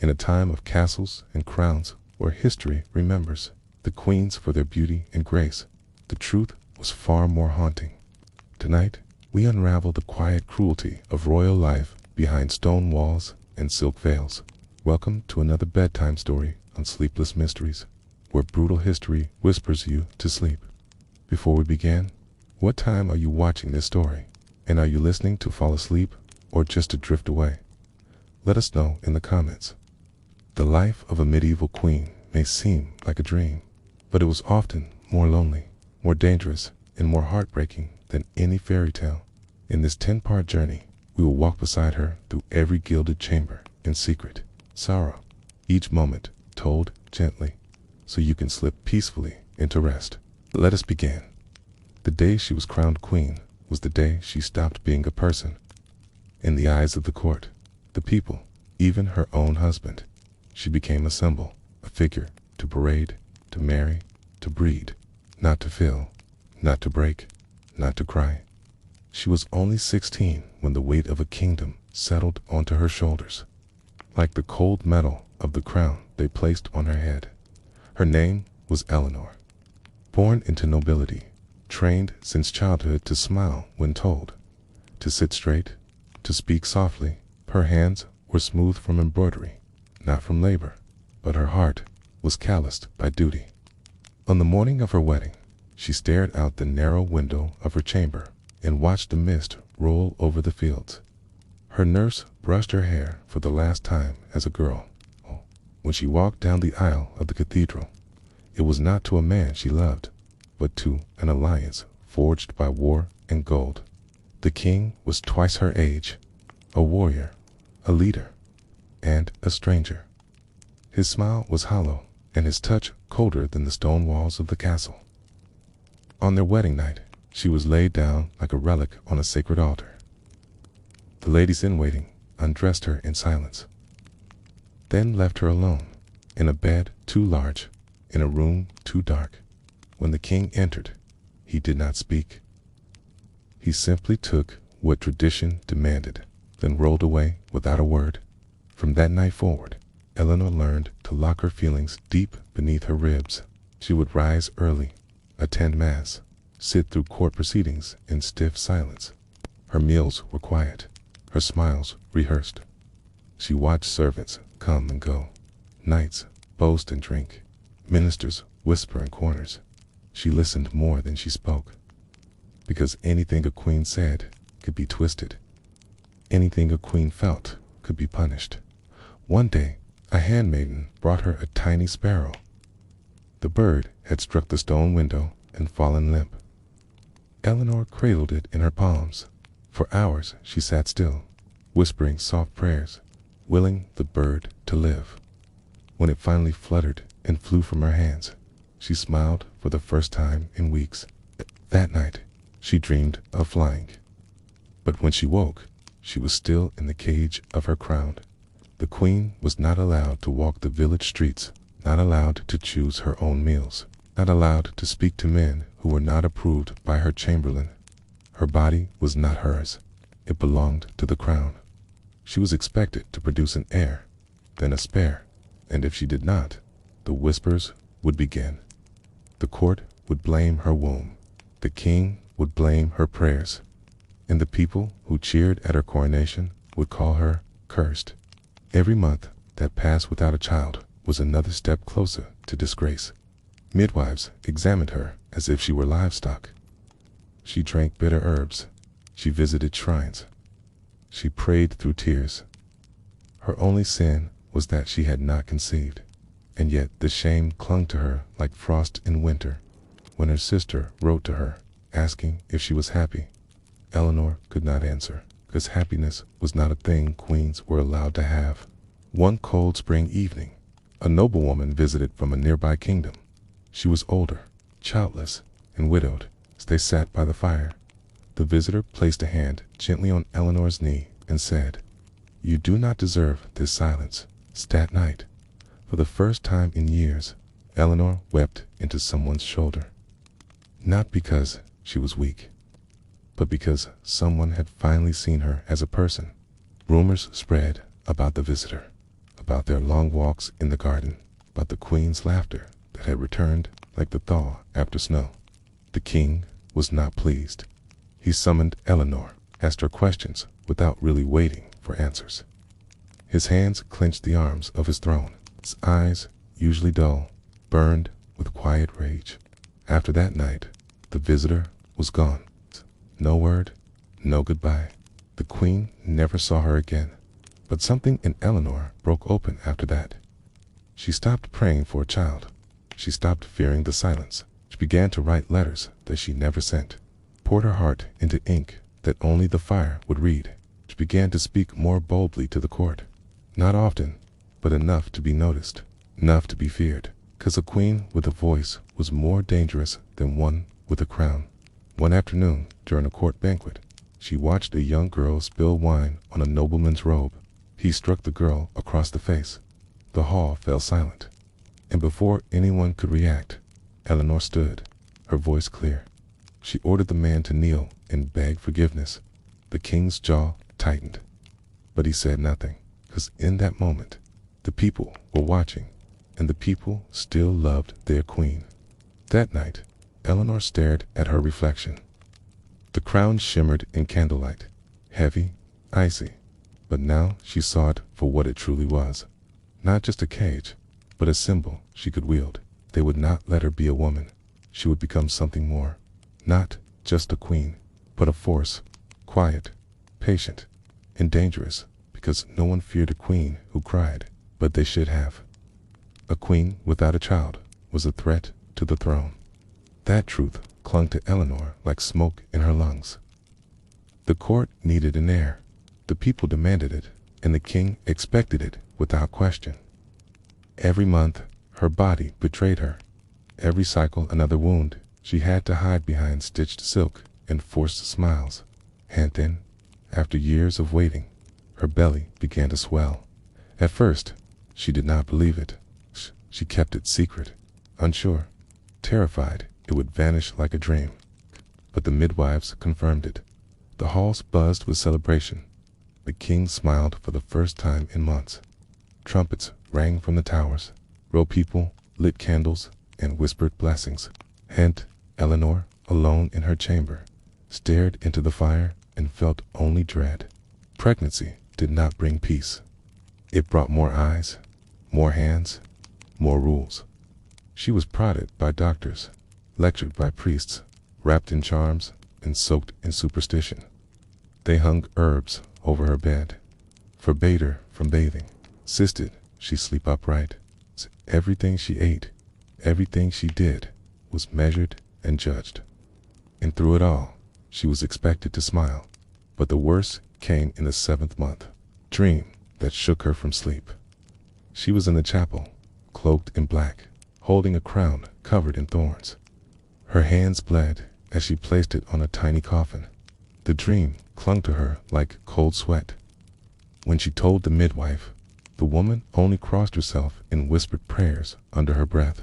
In a time of castles and crowns where history remembers the queens for their beauty and grace, the truth was far more haunting. Tonight, we unravel the quiet cruelty of royal life behind stone walls and silk veils. Welcome to another bedtime story on Sleepless Mysteries, where brutal history whispers you to sleep. Before we begin, what time are you watching this story? And are you listening to fall asleep or just to drift away? Let us know in the comments. The life of a medieval queen may seem like a dream, but it was often more lonely, more dangerous, and more heartbreaking than any fairy tale. In this 10-part journey, we will walk beside her through every gilded chamber and secret sorrow, each moment told gently, so you can slip peacefully into rest. Let us begin. The day she was crowned queen was the day she stopped being a person. In the eyes of the court, the people, even her own husband, she became a symbol, a figure to parade, to marry, to breed, not to fill, not to break, not to cry. She was only 16 when the weight of a kingdom settled onto her shoulders. Like the cold metal of the crown they placed on her head, her name was Eleanor. Born into nobility, trained since childhood to smile when told, to sit straight, to speak softly, her hands were smooth from embroidery, not from labor, but her heart was calloused by duty. On the morning of her wedding, she stared out the narrow window of her chamber and watched the mist roll over the fields. Her nurse brushed her hair for the last time as a girl. When she walked down the aisle of the cathedral, it was not to a man she loved, but to an alliance forged by war and gold. The king was twice her age, a warrior, a leader, and a stranger. His smile was hollow, and his touch colder than the stone walls of the castle. On their wedding night, she was laid down like a relic on a sacred altar. The ladies-in-waiting undressed her in silence, then left her alone, in a bed too large, in a room too dark. When the king entered, he did not speak. He simply took what tradition demanded, then rolled away without a word. From that night forward, Eleanor learned to lock her feelings deep beneath her ribs. She would rise early, attend mass, sit through court proceedings in stiff silence. Her meals were quiet, her smiles rehearsed. She watched servants come and go, knights boast and drink, ministers whisper in corners. She listened more than she spoke, because anything a queen said could be twisted. Anything a queen felt could be punished. One day, a handmaiden brought her a tiny sparrow. The bird had struck the stone window and fallen limp. Eleanor cradled it in her palms. For hours she sat still, whispering soft prayers, willing the bird to live. When it finally fluttered and flew from her hands, she smiled for the first time in weeks. That night, she dreamed of flying. But when she woke, she was still in the cage of her crown. The queen was not allowed to walk the village streets, not allowed to choose her own meals, not allowed to speak to men who were not approved by her chamberlain. Her body was not hers. It belonged to the crown. She was expected to produce an heir, then a spare, and if she did not, the whispers would begin. The court would blame her womb. The king would blame her prayers. And the people who cheered at her coronation would call her cursed. Every month that passed without a child was another step closer to disgrace. Midwives examined her as if she were livestock. She drank bitter herbs. She visited shrines. She prayed through tears. Her only sin was that she had not conceived, and yet the shame clung to her like frost in winter. When her sister wrote to her, asking if she was happy, Eleanor could not answer, because happiness was not a thing queens were allowed to have. One cold spring evening, a noblewoman visited from a nearby kingdom. She was older, childless, and widowed. As they sat by the fire, the visitor placed a hand gently on Eleanor's knee and said, "You do not deserve this silence." That night, for the first time in years, Eleanor wept into someone's shoulder. Not because she was weak, but because someone had finally seen her as a person. Rumors spread about the visitor. about their long walks in the garden, about the queen's laughter that had returned like the thaw after snow. The king was not pleased. He summoned Eleanor, asked her questions without really waiting for answers. His hands clenched the arms of his throne. His eyes, usually dull, burned with quiet rage. After that night, the visitor was gone. No word, no goodbye. The queen never saw her again. But something in Eleanor broke open after that. She stopped praying for a child. She stopped fearing the silence. She began to write letters that she never sent, poured her heart into ink that only the fire would read. She began to speak more boldly to the court. Not often, but enough to be noticed, enough to be feared, because a queen with a voice was more dangerous than one with a crown. One afternoon, during a court banquet, she watched a young girl spill wine on a nobleman's robe. He struck the girl across the face. The hall fell silent, and before anyone could react, Eleanor stood, her voice clear. She ordered the man to kneel and beg forgiveness. The king's jaw tightened, but he said nothing, because in that moment, the people were watching, and the people still loved their queen. That night, Eleanor stared at her reflection. The crown shimmered in candlelight, heavy, icy, but now she saw it for what it truly was. Not just a cage, but a symbol she could wield. They would not let her be a woman. She would become something more. Not just a queen, but a force, quiet, patient, and dangerous, because no one feared a queen who cried, but they should have. A queen without a child was a threat to the throne. That truth clung to Eleanor like smoke in her lungs. The court needed an heir. The people demanded it, and the king expected it without question. Every month, her body betrayed her. Every cycle another wound. She had to hide behind stitched silk and forced smiles. And then, after years of waiting, her belly began to swell. At first, she did not believe it. She kept it secret, unsure, terrified it would vanish like a dream. But the midwives confirmed it. The halls buzzed with celebration. The king smiled for the first time in months. Trumpets rang from the towers. Royal people lit candles and whispered blessings. And Eleanor, alone in her chamber, stared into the fire and felt only dread. Pregnancy did not bring peace. It brought more eyes, more hands, more rules. She was prodded by doctors, lectured by priests, wrapped in charms and soaked in superstition. They hung herbs over her bed, forbade her from bathing, insisted she sleep upright. Everything she ate, everything she did, was measured and judged. And through it all, she was expected to smile. But the worst came in the 7th month, dream that shook her from sleep. She was in the chapel, cloaked in black, holding a crown covered in thorns. Her hands bled as she placed it on a tiny coffin. The dream clung to her like cold sweat. When she told the midwife, the woman only crossed herself and whispered prayers under her breath.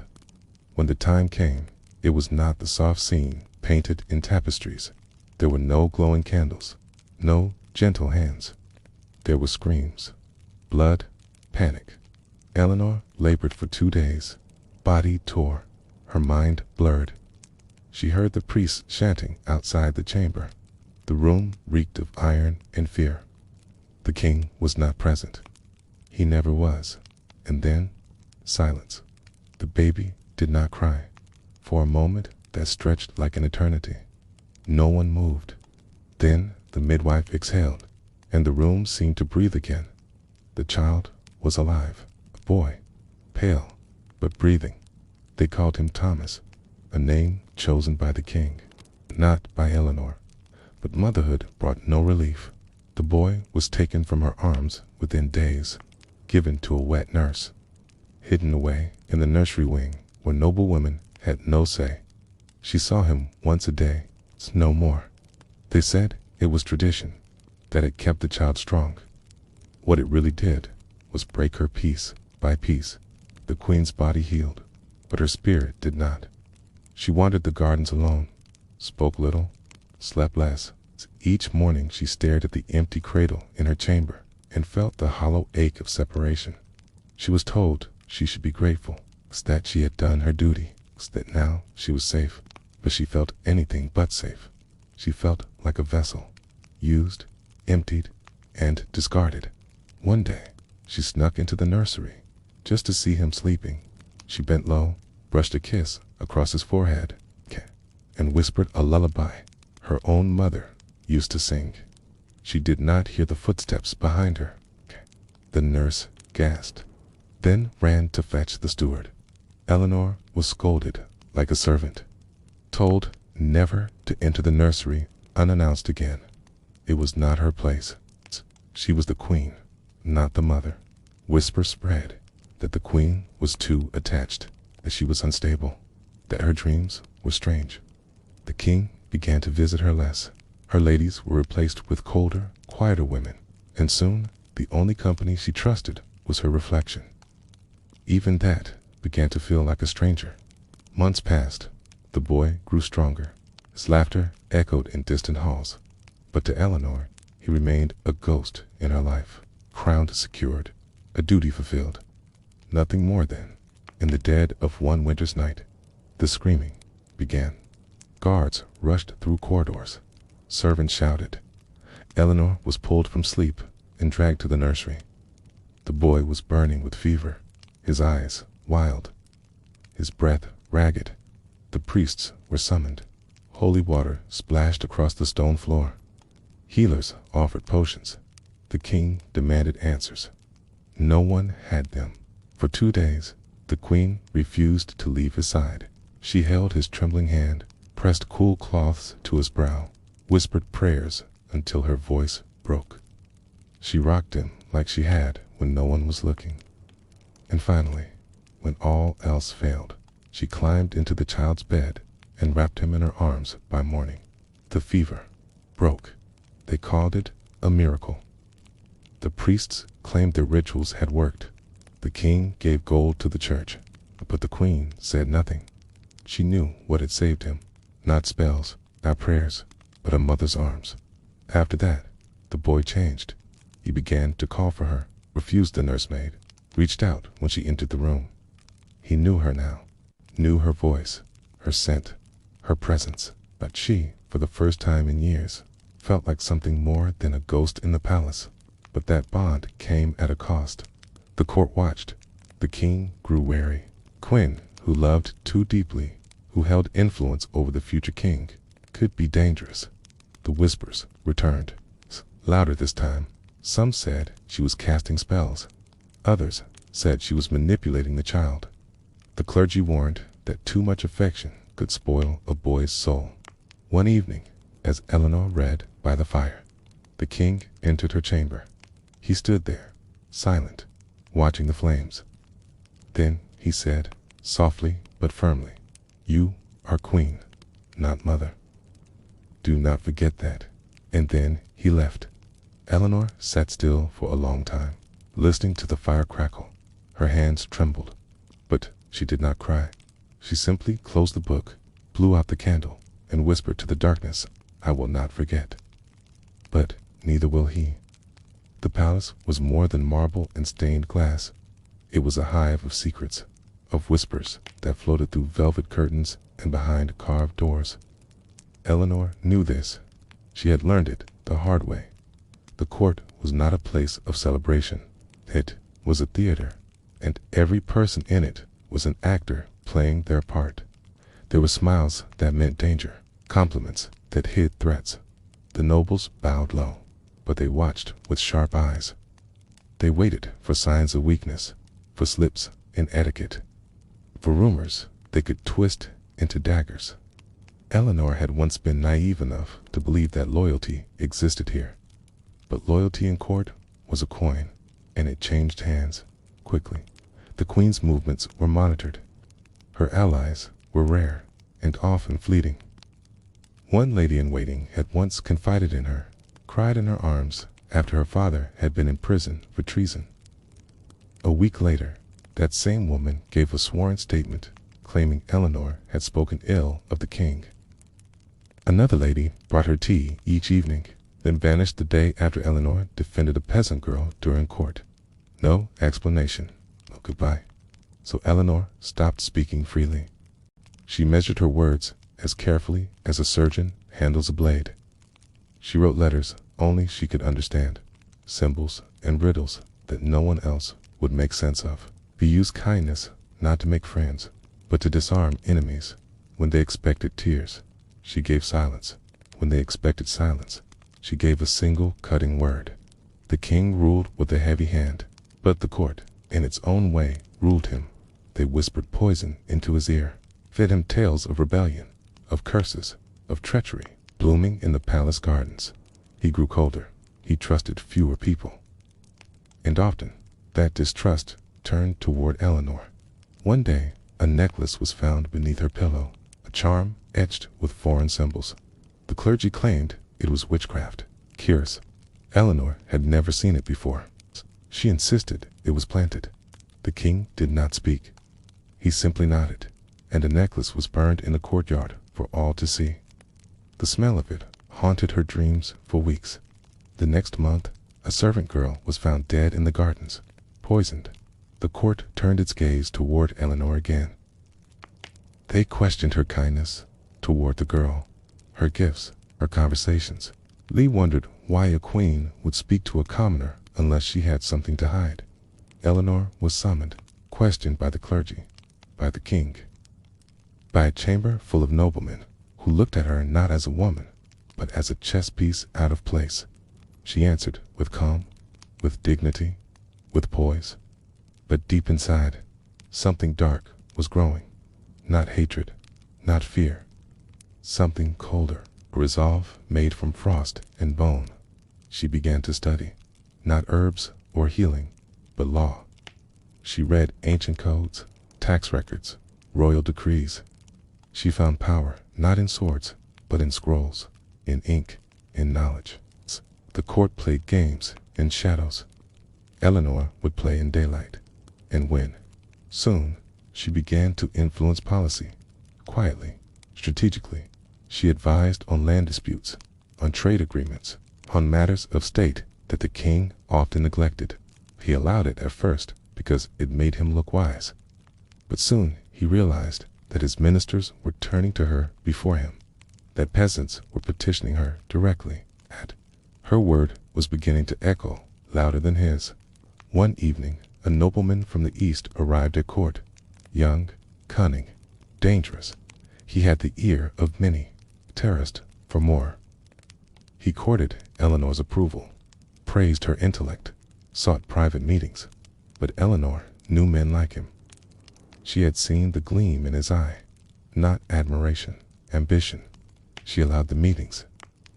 When the time came, it was not the soft scene painted in tapestries. There were no glowing candles, no gentle hands. There were screams, blood, panic. Eleanor labored for 2 days, body tore, her mind blurred. She heard the priests chanting outside the chamber. The room reeked of iron and fear. The king was not present. He never was. And then, silence. The baby did not cry. For a moment that stretched like an eternity, no one moved. Then the midwife exhaled, and the room seemed to breathe again. The child was alive, a boy, pale, but breathing. They called him Thomas, a name chosen by the king, not by Eleanor. But motherhood brought no relief. The boy was taken from her arms within days, given to a wet nurse, hidden away in the nursery wing where noble women had no say. She saw him once a day, no more. They said it was tradition, that it kept the child strong. What it really did was break her piece by piece. The queen's body healed, but her spirit did not. She wandered the gardens alone, spoke little, slept less. Each morning she stared at the empty cradle in her chamber and felt the hollow ache of separation. She was told she should be grateful, that she had done her duty, that now she was safe. But she felt anything but safe. She felt like a vessel, used, emptied, and discarded. One day, she snuck into the nursery, just to see him sleeping. She bent low, brushed a kiss across his forehead, and whispered a lullaby her own mother used to sing. She did not hear the footsteps behind her. The nurse gasped, then ran to fetch the steward. Eleanor was scolded like a servant, told never to enter the nursery unannounced again. It was not her place. She was the queen, not the mother. Whispers spread that the queen was too attached, that she was unstable, that her dreams were strange. The king began to visit her less. Her ladies were replaced with colder, quieter women, and soon the only company she trusted was her reflection. Even that began to feel like a stranger. Months passed. The boy grew stronger. His laughter echoed in distant halls. But to Eleanor, he remained a ghost in her life, crowned secured, a duty fulfilled. Nothing more then. In the dead of one winter's night, the screaming began. Guards rushed through corridors. Servants shouted. Eleanor was pulled from sleep and dragged to the nursery. The boy was burning with fever, his eyes wild, his breath ragged. The priests were summoned. Holy water splashed across the stone floor. Healers offered potions. The king demanded answers. No one had them. For 2 days, the queen refused to leave his side. She held his trembling hand, pressed cool cloths to his brow, whispered prayers until her voice broke. She rocked him like she had when no one was looking. And finally, when all else failed, she climbed into the child's bed and wrapped him in her arms by morning. The fever broke. They called it a miracle. The priests claimed their rituals had worked. The king gave gold to the church, but the queen said nothing. She knew what had saved him. Not spells, not prayers, but a mother's arms. After that, the boy changed. He began to call for her, refused the nursemaid, reached out when she entered the room. He knew her now, knew her voice, her scent, her presence. But she, for the first time in years, felt like something more than a ghost in the palace. But that bond came at a cost. The court watched. The king grew wary. Quinn, who loved too deeply, who held influence over the future king, could be dangerous. The whispers returned, louder this time. Some said she was casting spells. Others said she was manipulating the child. The clergy warned that too much affection could spoil a boy's soul. One evening, as Eleanor read by the fire, the king entered her chamber. He stood there, silent, watching the flames. Then he said, softly but firmly, "You are queen, not mother. Do not forget that." And then he left. Eleanor sat still for a long time, listening to the fire crackle. Her hands trembled, but she did not cry. She simply closed the book, blew out the candle, and whispered to the darkness, "I will not forget." But neither will he. The palace was more than marble and stained glass. It was a hive of secrets, of whispers that floated through velvet curtains and behind carved doors. Eleanor knew this. She had learned it the hard way. The court was not a place of celebration. It was a theater, and every person in it was an actor playing their part. There were smiles that meant danger, compliments that hid threats. The nobles bowed low, but they watched with sharp eyes. They waited for signs of weakness, for slips in etiquette, for rumors they could twist into daggers. Eleanor had once been naive enough to believe that loyalty existed here. But loyalty in court was a coin, and it changed hands quickly. The queen's movements were monitored. Her allies were rare and often fleeting. One lady-in-waiting had once confided in her, cried in her arms after her father had been in prison for treason. A week later, that same woman gave a sworn statement claiming Eleanor had spoken ill of the king. Another lady brought her tea each evening, then vanished the day after Eleanor defended a peasant girl during court. No explanation, goodbye. So Eleanor stopped speaking freely. She measured her words as carefully as a surgeon handles a blade. She wrote letters only she could understand, symbols and riddles that no one else would make sense of. She used kindness not to make friends, but to disarm enemies. When they expected tears, she gave silence. When they expected silence, she gave a single cutting word. The king ruled with a heavy hand, but the court, in its own way, ruled him. They whispered poison into his ear, fed him tales of rebellion, of curses, of treachery, blooming in the palace gardens. He grew colder. He trusted fewer people. And often, that distrust turned toward Eleanor. One day, a necklace was found beneath her pillow, a charm etched with foreign symbols. The clergy claimed it was witchcraft. Curious, Eleanor had never seen it before. She insisted it was planted. The king did not speak. He simply nodded, and the necklace was burned in the courtyard for all to see. The smell of it haunted her dreams for weeks. The next month, a servant girl was found dead in the gardens, poisoned. The court turned its gaze toward Eleanor again. They questioned her kindness toward the girl, her gifts, her conversations. Lee wondered why a queen would speak to a commoner unless she had something to hide. Eleanor was summoned, questioned by the clergy, by the king, by a chamber full of noblemen who looked at her not as a woman, but as a chess piece out of place. She answered with calm, with dignity, with poise. But deep inside, something dark was growing. Not hatred, not fear. Something colder, a resolve made from frost and bone. She began to study, not herbs or healing, but law. She read ancient codes, tax records, royal decrees. She found power not in swords, but in scrolls, in ink, in knowledge. The court played games in shadows. Eleanor would play in daylight and win. Soon, she began to influence policy. Quietly, strategically, she advised on land disputes, on trade agreements, on matters of state that the king often neglected. He allowed it at first because it made him look wise. But soon he realized that his ministers were turning to her before him, that peasants were petitioning her directly. Her word was beginning to echo louder than his. One evening, a nobleman from the east arrived at court. Young, cunning, dangerous. He had the ear of many, terraced for more. He courted Eleanor's approval, praised her intellect, sought private meetings. But Eleanor knew men like him. She had seen the gleam in his eye, not admiration, ambition. She allowed the meetings,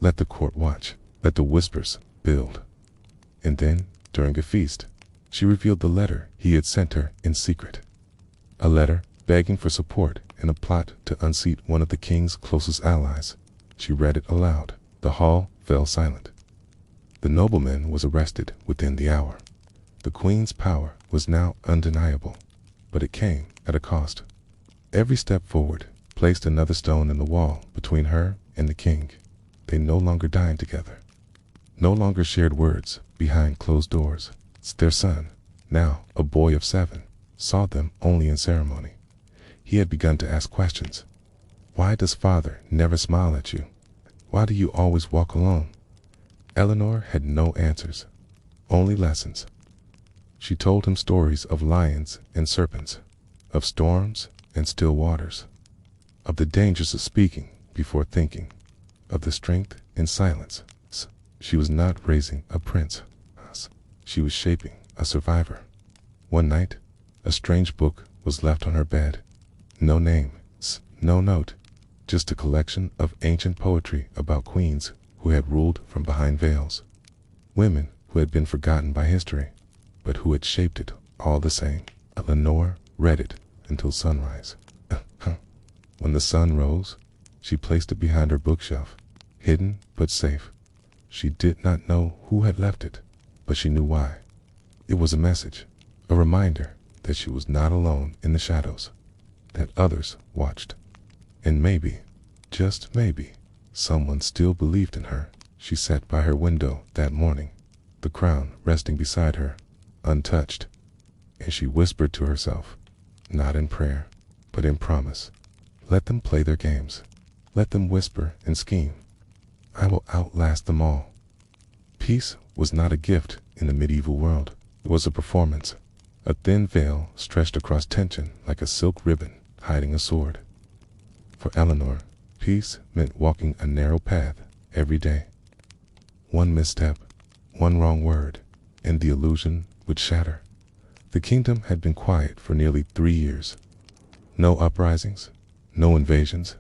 let the court watch, let the whispers build. And then, during a feast, she revealed the letter he had sent her in secret. A letter begging for support in a plot to unseat one of the king's closest allies. She read it aloud. The hall fell silent. The nobleman was arrested within the hour. The queen's power was now undeniable, but it came at a cost. Every step forward placed another stone in the wall between her and the king. They no longer dined together, no longer shared words behind closed doors. Their son, now a boy of 7, saw them only in ceremony. He had begun to ask questions. Why does father never smile at you? Why do you always walk alone? Eleanor had no answers, only lessons. She told him stories of lions and serpents, of storms and still waters, of the dangers of speaking before thinking, of the strength in silence. She was not raising a prince. She was shaping a survivor. One night, a strange book was left on her bed. No name, no note, just a collection of ancient poetry about queens who had ruled from behind veils. Women who had been forgotten by history, but who had shaped it all the same. Eleanor read it until sunrise. When the sun rose, she placed it behind her bookshelf, hidden but safe. She did not know who had left it, but she knew why. It was a message, a reminder that she was not alone in the shadows, that others watched. And maybe, just maybe, someone still believed in her. She sat by her window that morning, the crown resting beside her, untouched. and she whispered to herself, not in prayer, but in promise. Let them play their games. Let them whisper and scheme. I will outlast them all. Peace was not a gift in the medieval world. It was a performance. A thin veil stretched across tension like a silk ribbon hiding a sword. For Eleanor, peace meant walking a narrow path every day. One misstep, one wrong word, and the illusion would shatter. The kingdom had been quiet for nearly 3 years. No uprisings, no invasions,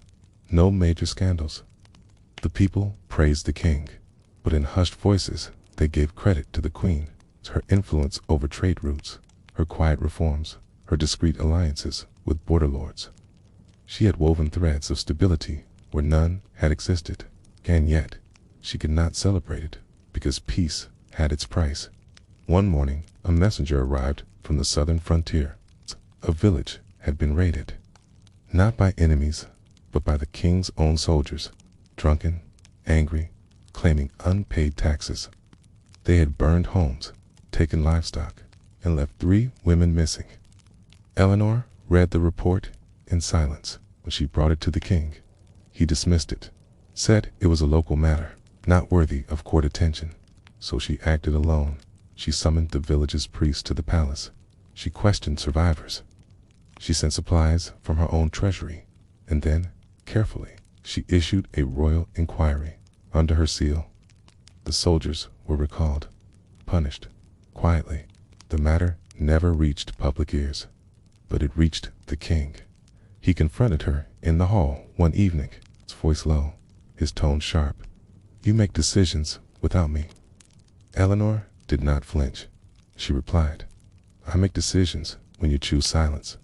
no major scandals. The people praised the king, but in hushed voices they gave credit to the queen, her influence over trade routes, her quiet reforms, her discreet alliances with border lords. She had woven threads of stability where none had existed, and yet she could not celebrate it because peace had its price. One morning, a messenger arrived from the southern frontier. A village had been raided, not by enemies, but by the king's own soldiers, drunken, angry, claiming unpaid taxes. They had burned homes, taken livestock, and left 3 women missing. Eleanor read the report in silence. When she brought it to the king, he dismissed it, said it was a local matter, not worthy of court attention. So she acted alone. She summoned the village's priests to the palace. She questioned survivors. She sent supplies from her own treasury, and then, carefully, she issued a royal inquiry under her seal. The soldiers were recalled, punished, quietly. The matter never reached public ears, but it reached the king. He confronted her in the hall one evening, his voice low, his tone sharp. You make decisions without me. Eleanor did not flinch. She replied, I make decisions when you choose silence.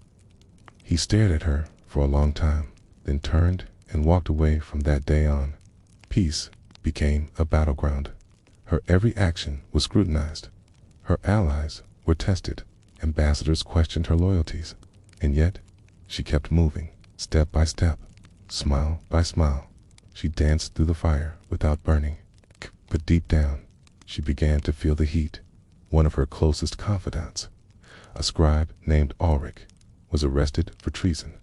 He stared at her for a long time, then turned and walked away. From that day on, peace became a battleground. Her every action was scrutinized. Her allies were tested. Ambassadors questioned her loyalties. And yet, she kept moving, step by step, smile by smile. She danced through the fire without burning. But deep down, she began to feel the heat. One of her closest confidants, a scribe named Ulrich, was arrested for treason.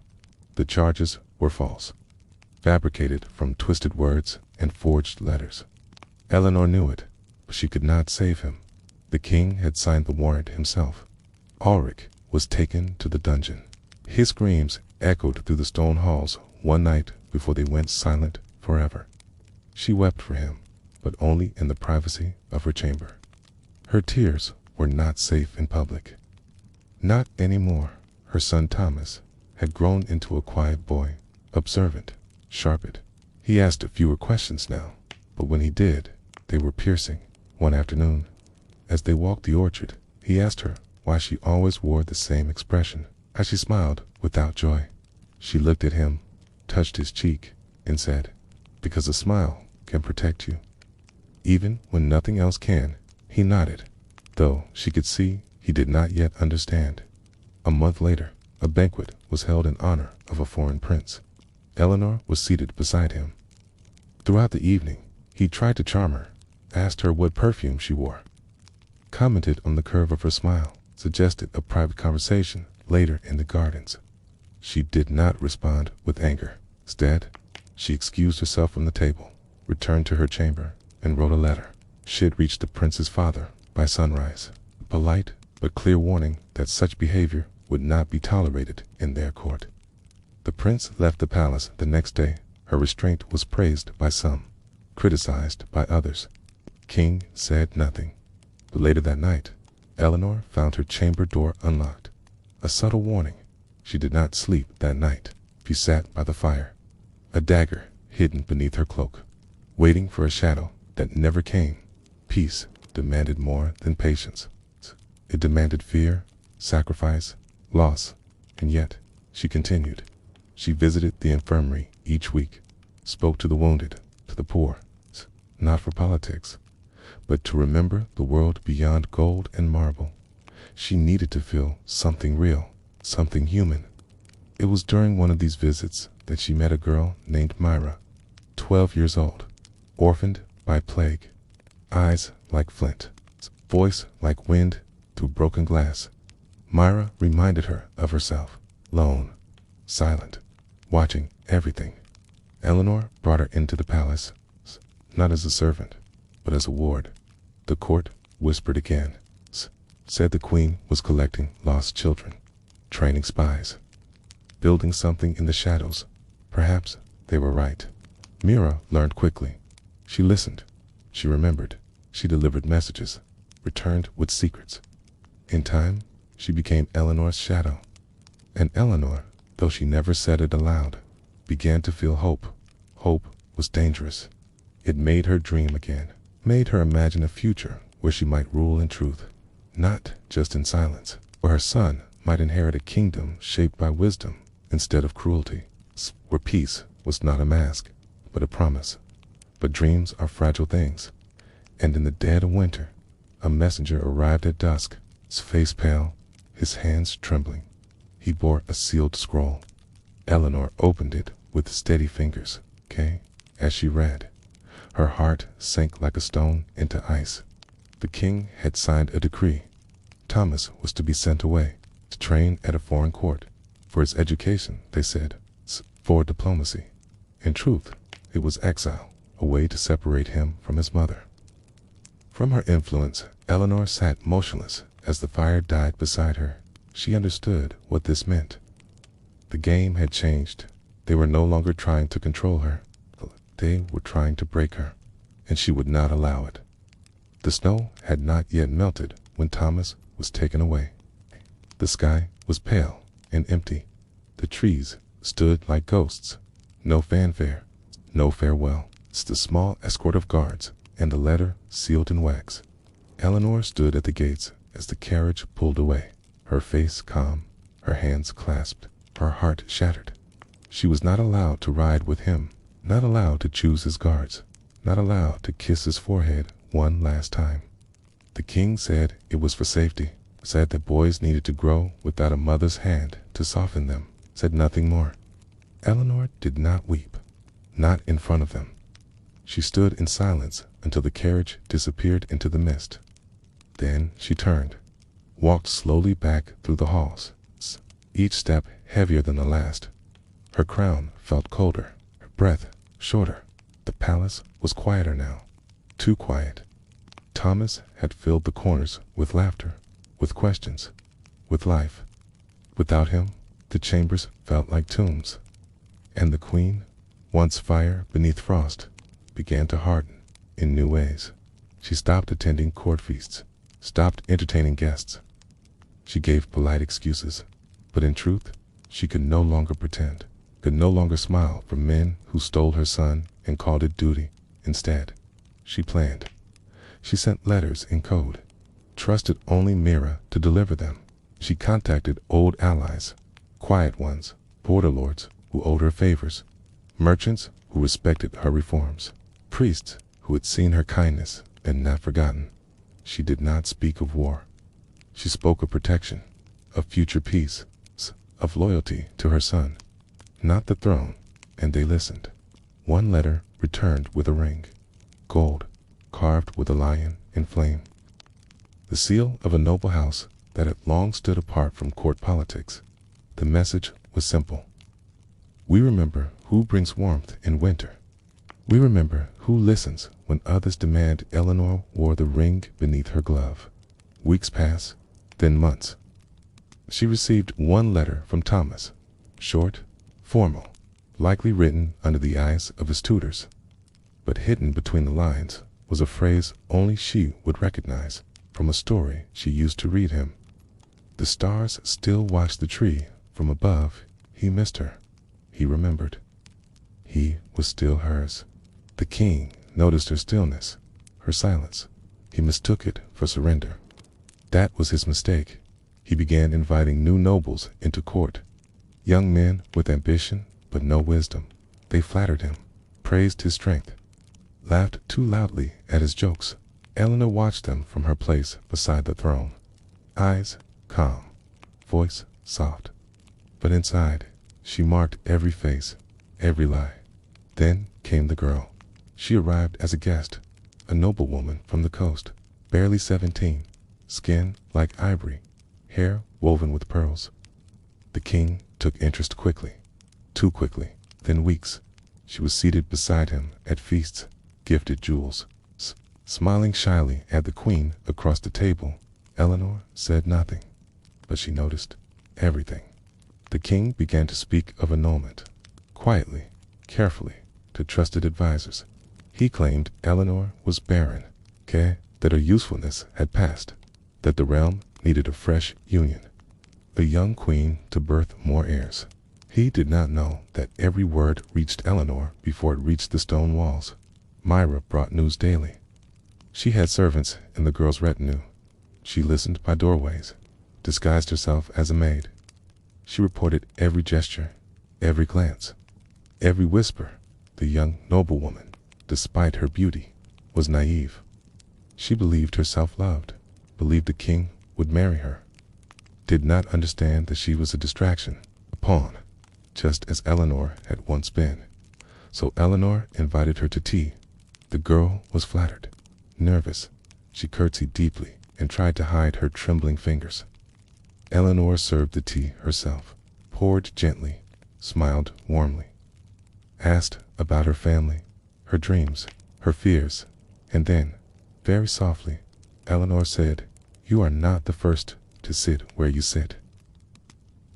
The charges were false, fabricated from twisted words and forged letters. Eleanor knew it, but she could not save him. The king had signed the warrant himself. Ulrich was taken to the dungeon. His screams echoed through the stone halls one night before they went silent forever. She wept for him, but only in the privacy of her chamber. Her tears were not safe in public. Not anymore. Her son Thomas had grown into a quiet boy, observant, sharpened. He asked fewer questions now, but when he did, they were piercing. One afternoon, as they walked the orchard, he asked her why she always wore the same expression. As she smiled without joy, she looked at him, touched his cheek, and said, because a smile can protect you, even when nothing else can. He nodded, though she could see he did not yet understand. A month later, a banquet was held in honor of a foreign prince. Eleanor was seated beside him. Throughout the evening, he tried to charm her, asked her what perfume she wore, commented on the curve of her smile, suggested a private conversation later in the gardens. She did not respond with anger. Instead, she excused herself from the table, returned to her chamber, and wrote a letter. She had reached the prince's father by sunrise, a polite but clear warning that such behavior would not be tolerated in their court. The prince left the palace the next day. Her restraint was praised by some, criticized by others. King said nothing. But later that night, Eleanor found her chamber door unlocked. A subtle warning. She did not sleep that night. She sat by the fire, a dagger hidden beneath her cloak, waiting for a shadow that never came. Peace demanded more than patience. It demanded fear, sacrifice, loss, and yet she continued. She visited the infirmary each week, spoke to the wounded, to the poor, not for politics, but to remember the world beyond gold and marble. She needed to feel something real, something human. It was during one of these visits that she met a girl named Myra, 12 years old, orphaned by plague, eyes like flint, voice like wind through broken glass. Myra reminded her of herself, lone, silent, watching everything. Eleanor brought her into the palace, not as a servant, but as a ward. The court whispered again, said the queen was collecting lost children, training spies, building something in the shadows. Perhaps they were right. Mira learned quickly. She listened. She remembered. She delivered messages, returned with secrets. In time, she became Eleanor's shadow. And Eleanor, though she never said it aloud, began to feel hope. Hope was dangerous. It made her dream again, made her imagine a future where she might rule in truth, not just in silence, where her son might inherit a kingdom shaped by wisdom instead of cruelty, where peace was not a mask, but a promise. But dreams are fragile things, and in the dead of winter, a messenger arrived at dusk, his face pale, his hands trembling. He bore a sealed scroll. Eleanor opened it with steady fingers. As she read, her heart sank like a stone into ice. The king had signed a decree. Thomas was to be sent away, to train at a foreign court. For his education, they said, for diplomacy. In truth, it was exile, a way to separate him from his mother. From her influence, Eleanor sat motionless as the fire died beside her. She understood what this meant. The game had changed. They were no longer trying to control her. They were trying to break her, and she would not allow it. The snow had not yet melted when Thomas was taken away. The sky was pale and empty. The trees stood like ghosts. No fanfare, no farewell. It's the small escort of guards and a letter sealed in wax. Eleanor stood at the gates as the carriage pulled away, her face calm, her hands clasped, her heart shattered. She was not allowed to ride with him, not allowed to choose his guards, not allowed to kiss his forehead one last time. The king said it was for safety, said that boys needed to grow without a mother's hand to soften them, said nothing more. Eleanor did not weep, not in front of them. She stood in silence until the carriage disappeared into the mist. Then she turned, walked slowly back through the halls, each step heavier than the last. Her crown felt colder, her breath shorter. The palace was quieter now, too quiet. Thomas had filled the corners with laughter, with questions, with life. Without him, the chambers felt like tombs. And the queen, once fire beneath frost, began to harden in new ways. She stopped attending court feasts, stopped entertaining guests. She gave polite excuses, but in truth, she could no longer pretend, could no longer smile for men who stole her son and called it duty. Instead, she planned. She sent letters in code, trusted only Mira to deliver them. She contacted old allies, quiet ones, border lords who owed her favors, merchants who respected her reforms, priests who had seen her kindness and not forgotten. She did not speak of war. She spoke of protection, of future peace, of loyalty to her son, not the throne, and they listened. One letter returned with a ring, gold, carved with a lion in flame. The seal of a noble house that had long stood apart from court politics. The message was simple. We remember who brings warmth in winter. We remember who listens when others demand. Eleanor wore the ring beneath her glove. Weeks passed, then months. She received one letter from Thomas, short, formal, likely written under the eyes of his tutors. But hidden between the lines was a phrase only she would recognize from a story she used to read him. The stars still watched the tree from above. He missed her. He remembered. He was still hers. The king noticed her stillness, her silence. He mistook it for surrender. That was his mistake. He began inviting new nobles into court, young men with ambition but no wisdom. They flattered him, praised his strength, laughed too loudly at his jokes. Eleanor watched them from her place beside the throne. Eyes calm, voice soft. But inside, she marked every face, every lie. Then came the girl. She arrived as a guest, a noblewoman from the coast, barely 17, skin like ivory, hair woven with pearls. The king took interest quickly, too quickly. Within weeks, she was seated beside him at feasts, gifted jewels. Smiling shyly at the queen across the table, Eleanor said nothing, but she noticed everything. The king began to speak of annulment, quietly, carefully, to trusted advisors. He claimed Eleanor was barren, that her usefulness had passed, that the realm needed a fresh union, a young queen to birth more heirs. He did not know that every word reached Eleanor before it reached the stone walls. Myra brought news daily. She had servants in the girl's retinue. She listened by doorways, disguised herself as a maid. She reported every gesture, every glance, every whisper. The young noblewoman, despite her beauty, was naive. She believed herself loved, believed the king would marry her, did not understand that she was a distraction, a pawn, just as Eleanor had once been. So Eleanor invited her to tea. The girl was flattered, nervous. She curtsied deeply and tried to hide her trembling fingers. Eleanor served the tea herself, poured gently, smiled warmly, asked about her family, her dreams, her fears, and then, very softly, Eleanor said, "You are not the first to sit where you sit.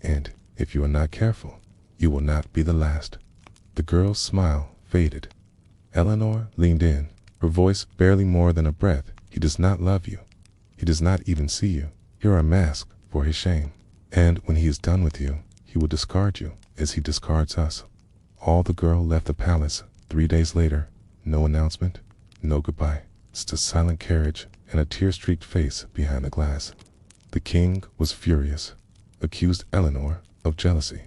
And if you are not careful, you will not be the last." The girl's smile faded. Eleanor leaned in, her voice barely more than a breath. "He does not love you. He does not even see you. You are a mask for his shame. And when he is done with you, he will discard you as he discards us." All the girl left the palace 3 days later. No announcement, no goodbye. Just a silent carriage and a tear-streaked face behind the glass. The king was furious, accused Eleanor of jealousy,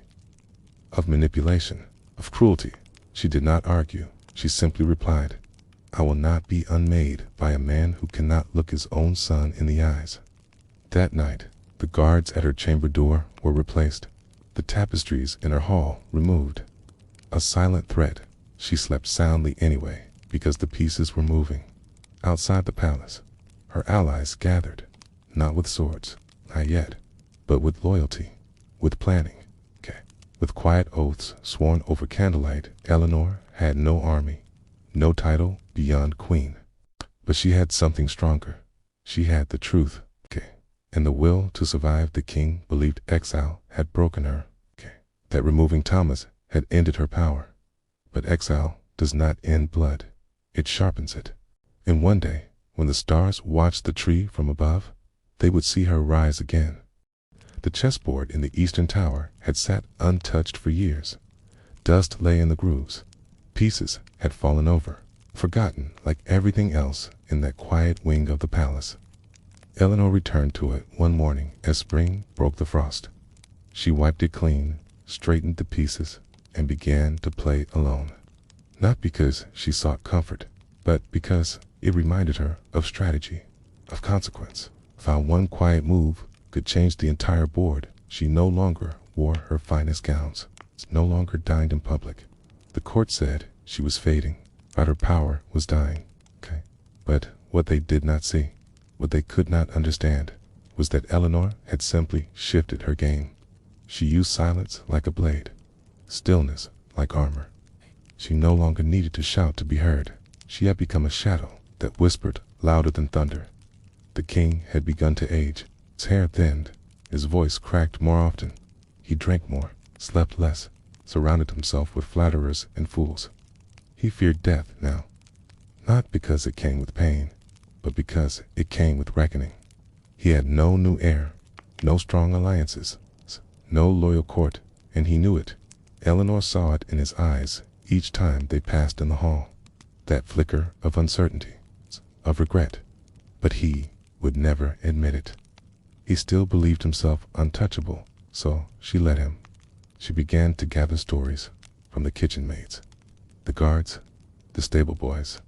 of manipulation, of cruelty. She did not argue. She simply replied, "I will not be unmade by a man who cannot look his own son in the eyes." That night, the guards at her chamber door were replaced, the tapestries in her hall removed. A silent threat. She slept soundly anyway, because the pieces were moving. Outside the palace, her allies gathered, not with swords, not yet, but with loyalty, with planning, with quiet oaths sworn over candlelight. Eleanor had no army, no title beyond queen, but she had something stronger. She had the truth, and the will to survive. The king believed exile had broken her, that removing Thomas had ended her power. But exile does not end blood, it sharpens it. And one day, when the stars watched the tree from above, they would see her rise again. The chessboard in the eastern tower had sat untouched for years. Dust lay in the grooves. Pieces had fallen over, forgotten like everything else in that quiet wing of the palace. Eleanor returned to it one morning as spring broke the frost. She wiped it clean, straightened the pieces, and began to play alone. Not because she sought comfort, but because it reminded her of strategy, of consequence, of how one quiet move could change the entire board. She no longer wore her finest gowns, no longer dined in public. The court said she was fading, that her power was dying. But what they did not see, what they could not understand, was that Eleanor had simply shifted her game. She used silence like a blade, stillness like armor. She no longer needed to shout to be heard. She had become a shadow that whispered louder than thunder. The king had begun to age. His hair thinned, his voice cracked more often. He drank more, slept less, surrounded himself with flatterers and fools. He feared death now, not because it came with pain, but because it came with reckoning. He had no new heir, no strong alliances, no loyal court, and he knew it. Eleanor saw it in his eyes each time they passed in the hall, that flicker of uncertainty, of regret. But he would never admit it. He still believed himself untouchable, so she let him. She began to gather stories from the kitchen maids, the guards, the stable boys,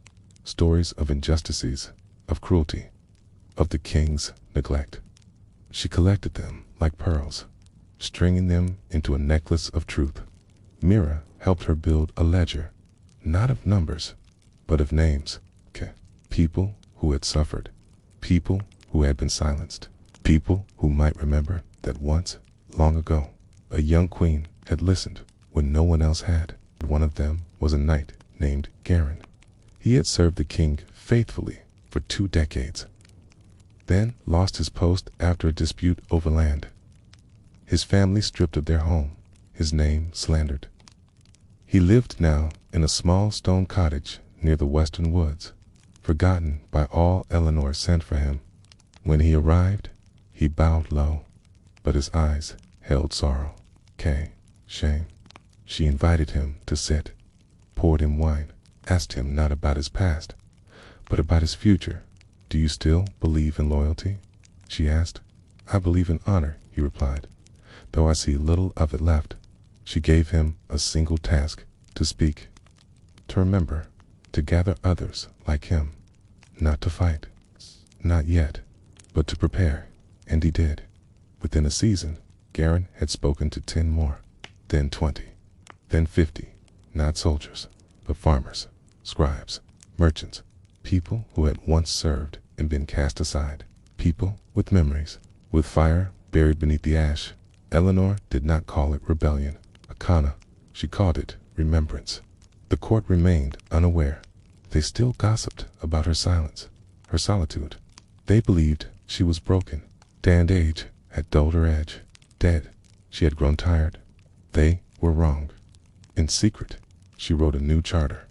stories of injustices, of cruelty, of the king's neglect. She collected them like pearls, stringing them into a necklace of truth. Mira helped her build a ledger, not of numbers, but of names. People who had suffered, people who had been silenced, people who might remember. that once, long ago, a young queen had listened when no one else had. One of them was a knight named Garin. He had served the king faithfully for 2 decades, then lost his post after a dispute over land. His family stripped of their home, his name slandered. He lived now in a small stone cottage near the western woods, forgotten by all Eleanor sent for him. When he arrived, he bowed low, but his eyes held sorrow, shame. She invited him to sit, poured him wine, asked him not about his past, but about his future. "Do you still believe in loyalty?" she asked. "I believe in honor," he replied, "though I see little of it left." She gave him a single task: to speak, to remember, to gather others like him, not to fight, not yet, but to prepare, and he did. Within a season, Garin had spoken to 10 more, then 20, then 50, not soldiers, but farmers, scribes, merchants, people who had once served and been cast aside, people with memories, with fire buried beneath the ash. Eleanor did not call it rebellion, Akana. She called it remembrance. The court remained unaware. They still gossiped about her silence, her solitude. They believed she was broken. Dan age had dulled her edge. Dead, she had grown tired. They were wrong. In secret, she wrote a new charter,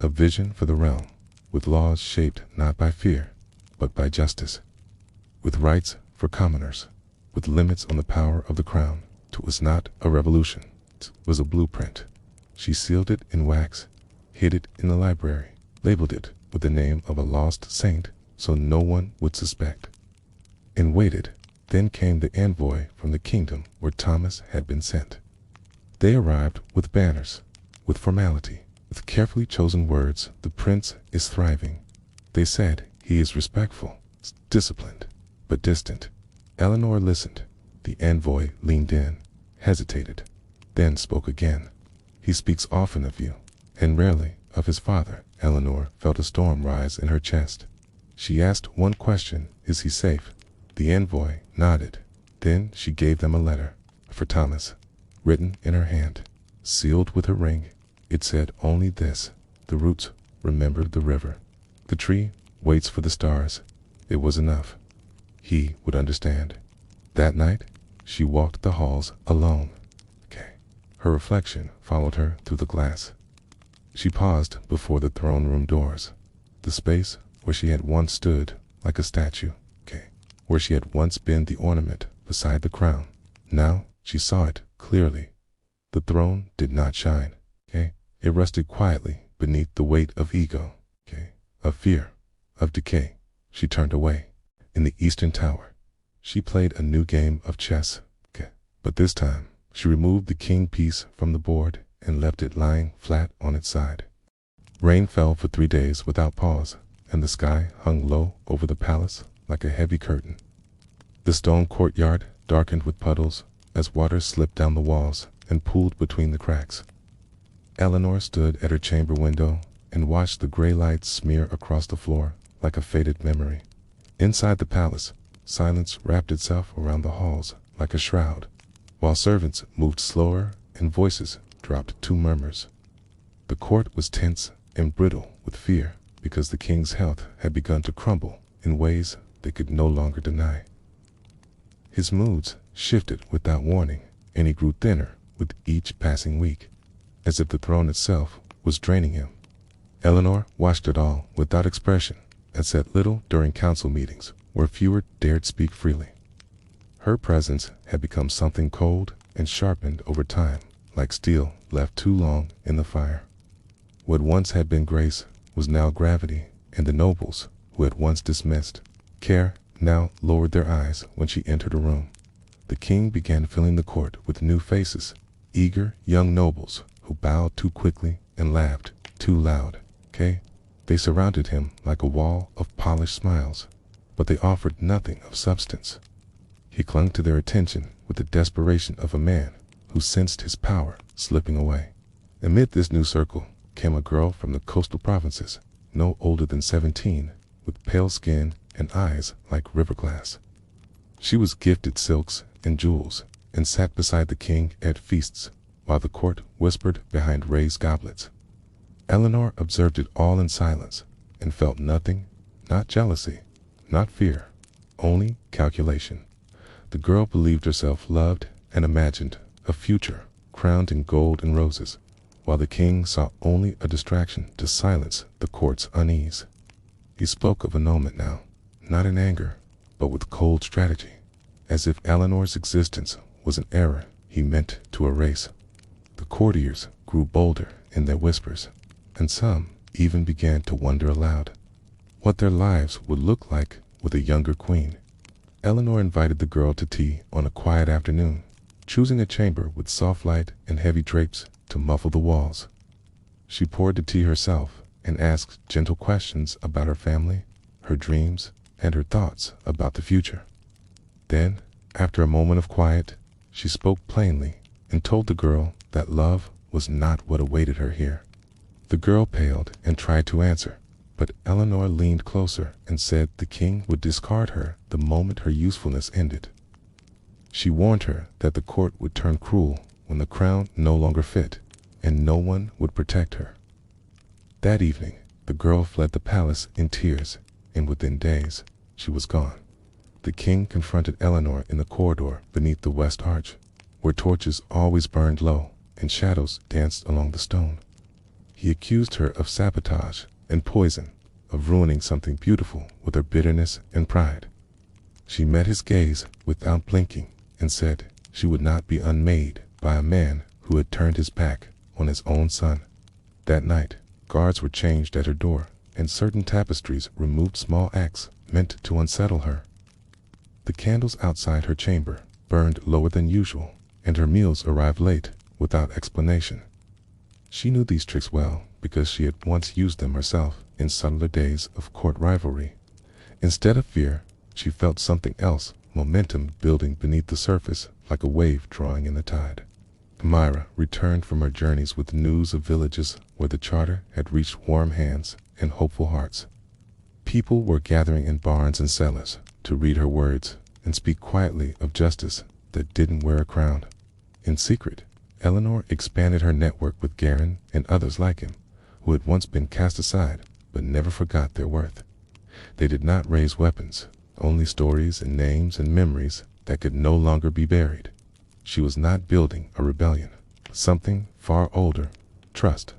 a vision for the realm, with laws shaped not by fear, but by justice, with rights for commoners, with limits on the power of the crown. It was not a revolution, it was a blueprint. She sealed it in wax, hid it in the library, labeled it with the name of a lost saint so no one would suspect, and waited. Then came the envoy from the kingdom where Thomas had been sent. They arrived with banners, with formality, with carefully chosen words. "The prince is thriving," they said. "He is respectful, disciplined, but distant." Eleanor listened. The envoy leaned in, hesitated, then spoke again. "He speaks often of you, and rarely of his father." Eleanor felt a storm rise in her chest. She asked one question: "Is he safe?" The envoy nodded. Then she gave them a letter for Thomas, written in her hand, sealed with her ring. It said only this: "The roots remember the river. The tree waits for the stars." It was enough. He would understand. That night, she walked the halls alone. Her reflection followed her through the glass. She paused before the throne room doors, the space where she had once stood like a statue, where she had once been the ornament beside the crown. Now she saw it clearly. The throne did not shine. It rested quietly beneath the weight of ego, of fear, of decay. She turned away. In the eastern tower, she played a new game of chess, but this time she removed the king piece from the board and left it lying flat on its side. Rain fell for 3 days without pause, and the sky hung low over the palace like a heavy curtain. The stone courtyard darkened with puddles as water slipped down the walls and pooled between the cracks. Eleanor stood at her chamber window and watched the gray light smear across the floor like a faded memory. Inside the palace, silence wrapped itself around the halls like a shroud, while servants moved slower and voices dropped to murmurs. The court was tense and brittle with fear because the king's health had begun to crumble in ways they could no longer deny. His moods shifted without warning, and he grew thinner with each passing week, as if the throne itself was draining him. Eleanor watched it all without expression and said little during council meetings where fewer dared speak freely. Her presence had become something cold and sharpened over time, like steel left too long in the fire. What once had been grace was now gravity, and the nobles, who had once dismissed care, now lowered their eyes when she entered a room. The king began filling the court with new faces, eager young nobles who bowed too quickly and laughed too loud. They surrounded him like a wall of polished smiles, but they offered nothing of substance. He clung to their attention with the desperation of a man who sensed his power slipping away. Amid this new circle came a girl from the coastal provinces, no older than 17, with pale skin and eyes like river glass. She was gifted silks and jewels, and sat beside the king at feasts, while the court whispered behind raised goblets. Eleanor observed it all in silence, and felt nothing, not jealousy, not fear, only calculation. The girl believed herself loved and imagined a future crowned in gold and roses, while the king saw only a distraction to silence the court's unease. He spoke of annulment now, not in anger, but with cold strategy, as if Eleanor's existence was an error he meant to erase. The courtiers grew bolder in their whispers, and some even began to wonder aloud what their lives would look like with a younger queen. Eleanor invited the girl to tea on a quiet afternoon, choosing a chamber with soft light and heavy drapes to muffle the walls. She poured the tea herself and asked gentle questions about her family, her dreams, and her thoughts about the future. Then, after a moment of quiet, she spoke plainly and told the girl that love was not what awaited her here. The girl paled and tried to answer, but Eleanor leaned closer and said the king would discard her the moment her usefulness ended. She warned her that the court would turn cruel when the crown no longer fit, and no one would protect her. That evening, the girl fled the palace in tears, and within days, she was gone. The king confronted Eleanor in the corridor beneath the west arch, where torches always burned low and shadows danced along the stone. He accused her of sabotage and poison, of ruining something beautiful with her bitterness and pride. She met his gaze without blinking and said she would not be unmade by a man who had turned his back on his own son. That night, guards were changed at her door, and certain tapestries removed small acts meant to unsettle her. The candles outside her chamber burned lower than usual, and her meals arrived late without explanation. She knew these tricks well because she had once used them herself in subtler days of court rivalry. Instead of fear, she felt something else, momentum building beneath the surface like a wave drawing in the tide. Myra returned from her journeys with news of villages where the charter had reached warm hands and hopeful hearts. People were gathering in barns and cellars to read her words and speak quietly of justice that didn't wear a crown. In secret, Eleanor expanded her network with Garin and others like him, who had once been cast aside but never forgot their worth. They did not raise weapons, only stories and names and memories that could no longer be buried. She was not building a rebellion, something far older, trust.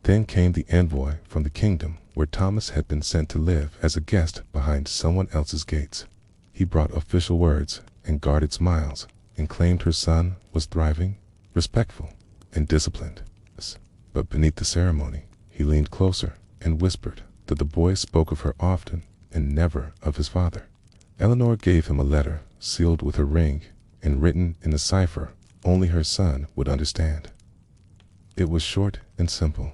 Then came the envoy from the kingdom where Thomas had been sent to live as a guest behind someone else's gates. He brought official words and guarded smiles and claimed her son was thriving, respectful, and disciplined. But beneath the ceremony, he leaned closer and whispered that the boy spoke of her often and never of his father. Eleanor gave him a letter sealed with her ring and written in a cipher only her son would understand. It was short and simple,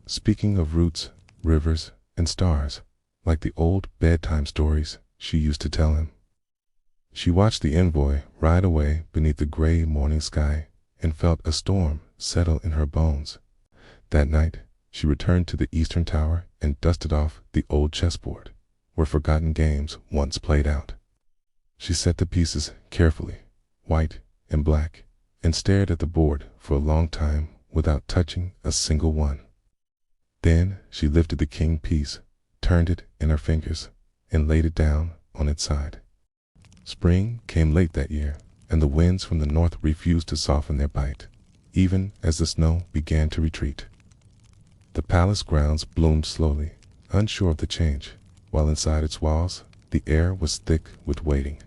speaking of roots, rivers, and stars, like the old bedtime stories she used to tell him. She watched the envoy ride away beneath the gray morning sky and felt a storm settle in her bones. That night, she returned to the eastern tower and dusted off the old chessboard, where forgotten games once played out. She set the pieces carefully, white and black, and stared at the board for a long time without touching a single one. Then she lifted the king piece, turned it in her fingers, and laid it down on its side. Spring came late that year, and the winds from the north refused to soften their bite, even as the snow began to retreat. The palace grounds bloomed slowly, unsure of the change, while inside its walls the air was thick with waiting.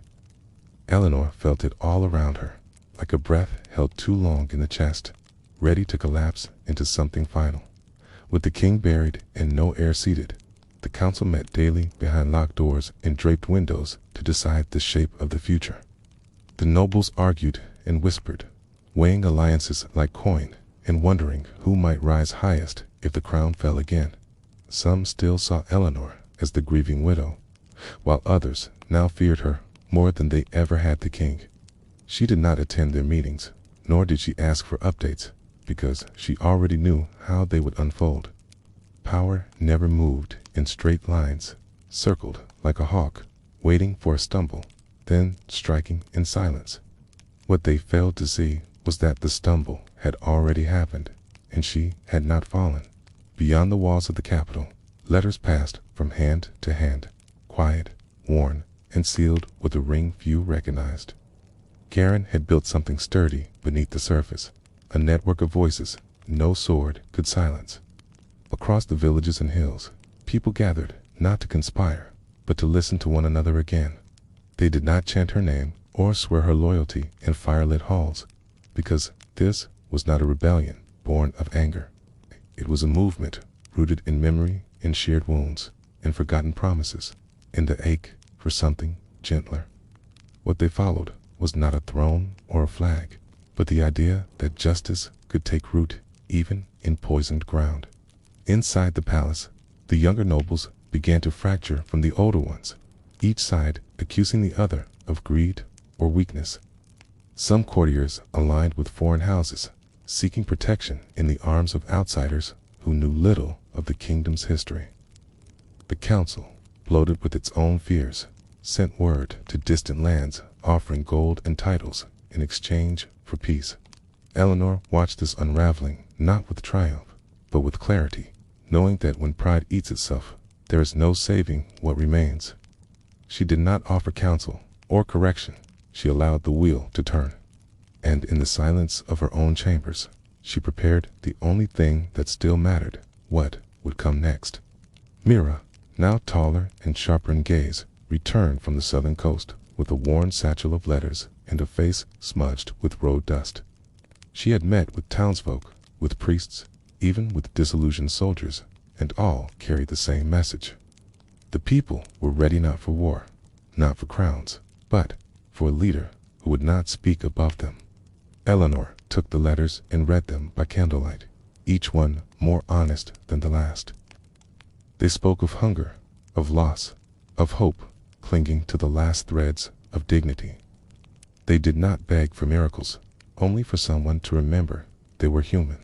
Eleanor felt it all around her, like a breath held too long in the chest, ready to collapse into something final. With the king buried and no heir seated, the council met daily behind locked doors and draped windows to decide the shape of the future. The nobles argued and whispered, weighing alliances like coin and wondering who might rise highest if the crown fell again. Some still saw Eleanor as the grieving widow, while others now feared her more than they ever had the king. She did not attend their meetings, nor did she ask for updates, because she already knew how they would unfold. Power never moved in straight lines, circled like a hawk, waiting for a stumble, then striking in silence. What they failed to see was that the stumble had already happened, and she had not fallen. Beyond the walls of the capital, letters passed from hand to hand, quiet, worn, and sealed with a ring few recognized. Garen had built something sturdy beneath the surface, a network of voices no sword could silence. Across the villages and hills, people gathered not to conspire, but to listen to one another again. They did not chant her name or swear her loyalty in firelit halls, because this was not a rebellion born of anger. It was a movement rooted in memory, in shared wounds, in forgotten promises, in the ache for something gentler. What they followed was not a throne or a flag, but the idea that justice could take root even in poisoned ground. Inside the palace, the younger nobles began to fracture from the older ones, each side accusing the other of greed or weakness. Some courtiers aligned with foreign houses, seeking protection in the arms of outsiders who knew little of the kingdom's history. The council, bloated with its own fears, sent word to distant lands offering gold and titles in exchange for peace. Eleanor watched this unraveling not with triumph, but with clarity, knowing that when pride eats itself, there is no saving what remains. She did not offer counsel or correction. She allowed the wheel to turn. And in the silence of her own chambers, she prepared the only thing that still mattered: what would come next. Mira, now taller and sharper in gaze, returned from the southern coast with a worn satchel of letters and a face smudged with road dust. She had met with townsfolk, with priests, even with disillusioned soldiers, and all carried the same message. The people were ready not for war, not for crowns, but for a leader who would not speak above them. Eleanor took the letters and read them by candlelight, each one more honest than the last. They spoke of hunger, of loss, of hope clinging to the last threads of dignity. They did not beg for miracles, only for someone to remember they were human.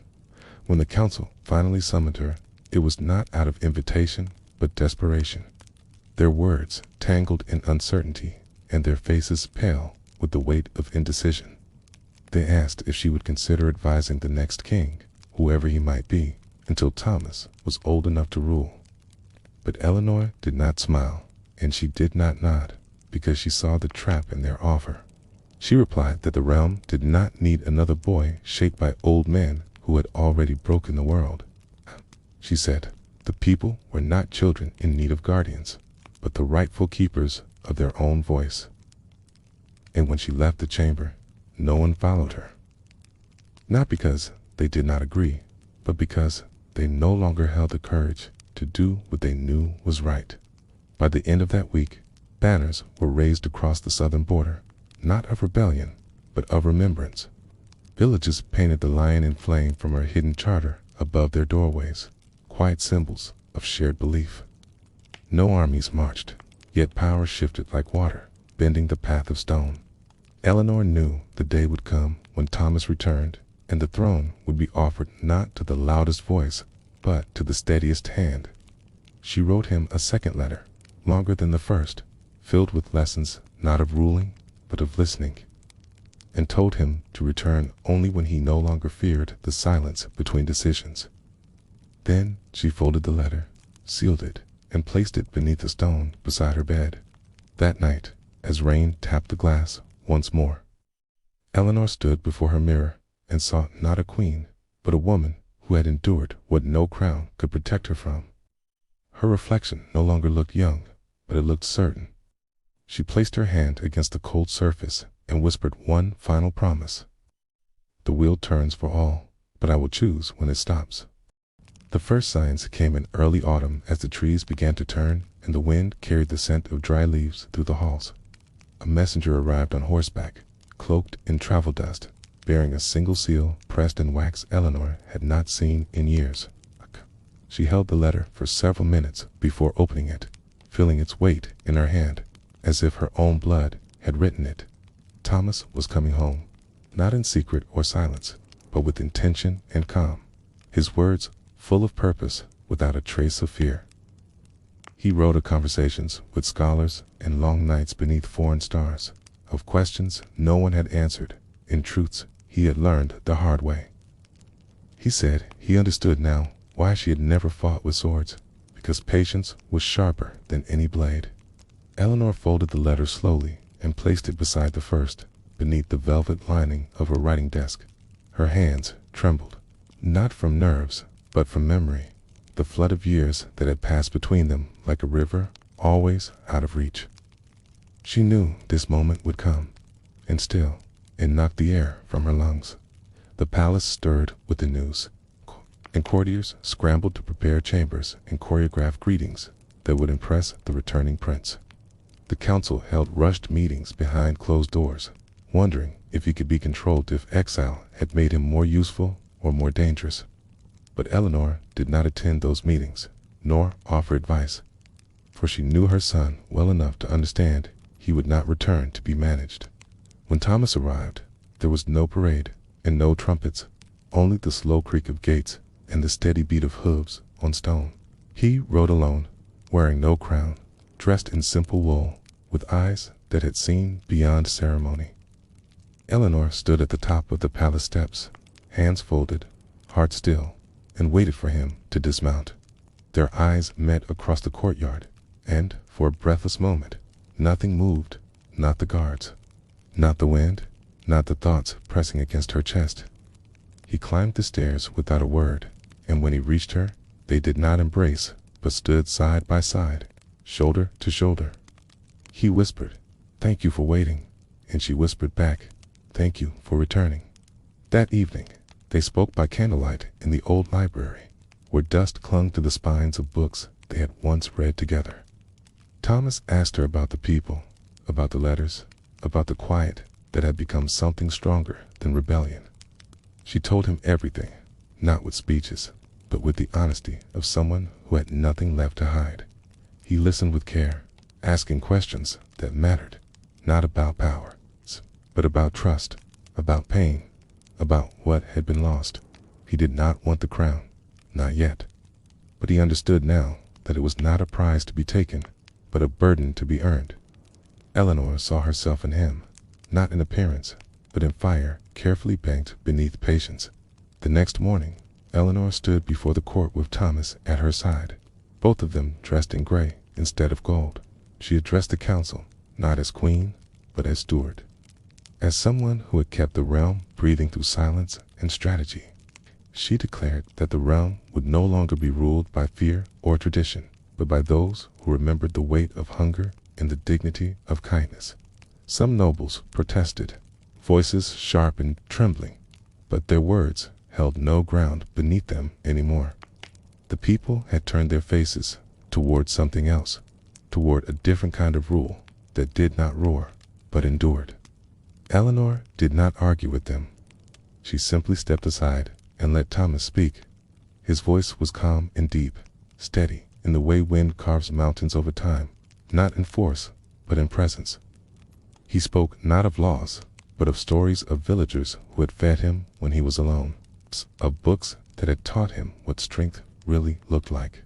When the council finally summoned her, it was not out of invitation, but desperation. Their words tangled in uncertainty, and their faces pale with the weight of indecision. They asked if she would consider advising the next king, whoever he might be, until Thomas was old enough to rule. But Eleanor did not smile, and she did not nod, because she saw the trap in their offer. She replied that the realm did not need another boy shaped by old men who had already broken the world. She said the people were not children in need of guardians, but the rightful keepers of their own voice. And when she left the chamber, no one followed her. Not because they did not agree, but because they no longer held the courage to do what they knew was right. By the end of that week, banners were raised across the southern border, not of rebellion, but of remembrance. Villages painted the lion in flame from her hidden charter above their doorways, quiet symbols of shared belief. No armies marched, yet power shifted like water, bending the path of stone. Eleanor knew the day would come when Thomas returned, and the throne would be offered not to the loudest voice, but to the steadiest hand. She wrote him a second letter, longer than the first, filled with lessons not of ruling, but of listening, and told him to return only when he no longer feared the silence between decisions. Then she folded the letter, sealed it, and placed it beneath a stone beside her bed. That night, as rain tapped the glass once more, Eleanor stood before her mirror and saw not a queen, but a woman who had endured what no crown could protect her from. Her reflection no longer looked young, but it looked certain. She placed her hand against the cold surface and whispered one final promise. The wheel turns for all, but I will choose when it stops. The first signs came in early autumn as the trees began to turn and the wind carried the scent of dry leaves through the halls. A messenger arrived on horseback, cloaked in travel dust, bearing a single seal pressed in wax Eleanor had not seen in years. She held the letter for several minutes before opening it, feeling its weight in her hand, as if her own blood had written it. Thomas was coming home, not in secret or silence, but with intention and calm, his words full of purpose without a trace of fear. He wrote of conversations with scholars and long nights beneath foreign stars, of questions no one had answered, in truths he had learned the hard way. He said he understood now why she had never fought with swords, because patience was sharper than any blade. Eleanor folded the letter slowly and placed it beside the first, beneath the velvet lining of her writing desk. Her hands trembled, not from nerves, but from memory, the flood of years that had passed between them like a river, always out of reach. She knew this moment would come, and still, it knocked the air from her lungs. The palace stirred with the news, and courtiers scrambled to prepare chambers and choreograph greetings that would impress the returning prince. The council held rushed meetings behind closed doors, wondering if he could be controlled if exile had made him more useful or more dangerous. But Eleanor did not attend those meetings, nor offer advice, for she knew her son well enough to understand he would not return to be managed. When Thomas arrived, there was no parade and no trumpets, only the slow creak of gates and the steady beat of hooves on stone. He rode alone, wearing no crown, dressed in simple wool, with eyes that had seen beyond ceremony. Eleanor stood at the top of the palace steps, hands folded, heart still, and waited for him to dismount. Their eyes met across the courtyard, and for a breathless moment, nothing moved, not the guards, not the wind, not the thoughts pressing against her chest. He climbed the stairs without a word, and when he reached her, they did not embrace, but stood side by side, shoulder to shoulder. He whispered, "Thank you for waiting," and she whispered back, "Thank you for returning." That evening, they spoke by candlelight in the old library, where dust clung to the spines of books they had once read together. Thomas asked her about the people, about the letters, about the quiet that had become something stronger than rebellion. She told him everything, not with speeches, but with the honesty of someone who had nothing left to hide. He listened with care, asking questions that mattered, not about power, but about trust, about pain, about what had been lost. He did not want the crown, not yet. But he understood now that it was not a prize to be taken, but a burden to be earned. Eleanor saw herself in him, not in appearance, but in fire carefully banked beneath patience. The next morning, Eleanor stood before the court with Thomas at her side, both of them dressed in gray instead of gold. She addressed the council, not as queen, but as steward, as someone who had kept the realm breathing through silence and strategy. She declared that the realm would no longer be ruled by fear or tradition, but by those who remembered the weight of hunger and the dignity of kindness. Some nobles protested, voices sharp and trembling, but their words held no ground beneath them anymore. The people had turned their faces toward something else, toward a different kind of rule that did not roar, but endured. Eleanor did not argue with them. She simply stepped aside and let Thomas speak. His voice was calm and deep, steady in the way wind carves mountains over time, not in force, but in presence. He spoke not of laws, but of stories of villagers who had fed him when he was alone, of books that had taught him what strength really looked like.